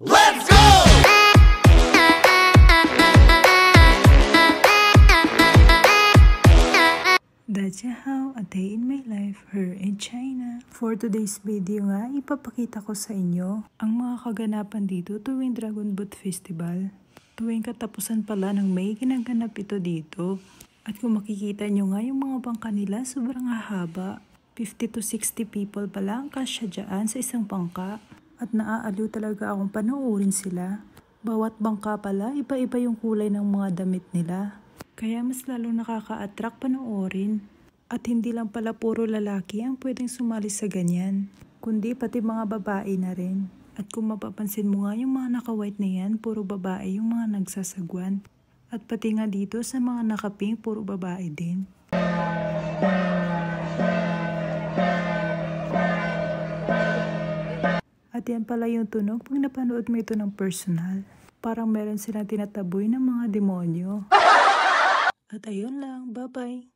Let's go! Dajiao, a day in my life, her in China. For today's video nga, ipapakita ko sa inyo ang mga kaganapan dito tuwing Dragon Boat Festival. Tuwing katapusan pala ng May, ginaganap ito dito. At kung makikita nyo nga yung mga bangka nila, sobrang hahaba. 50 to 60 people pala ang kasya dyan sa isang bangka. At naaaliw talaga akong panoorin sila. Bawat bangka pala, iba-iba yung kulay ng mga damit nila. Kaya mas lalong nakaka-attract panoorin. At hindi lang pala puro lalaki ang pwedeng sumali sa ganyan, kundi pati mga babae na rin. At kung mapapansin mo nga yung mga naka-white na yan, puro babae yung mga nagsasagwan. At pati nga dito sa mga naka-pink, puro babae din. At yan pala yung tunog pag napanood mo ito ng personal. Parang meron silang tinataboy ng mga demonyo. At ayun lang, bye-bye!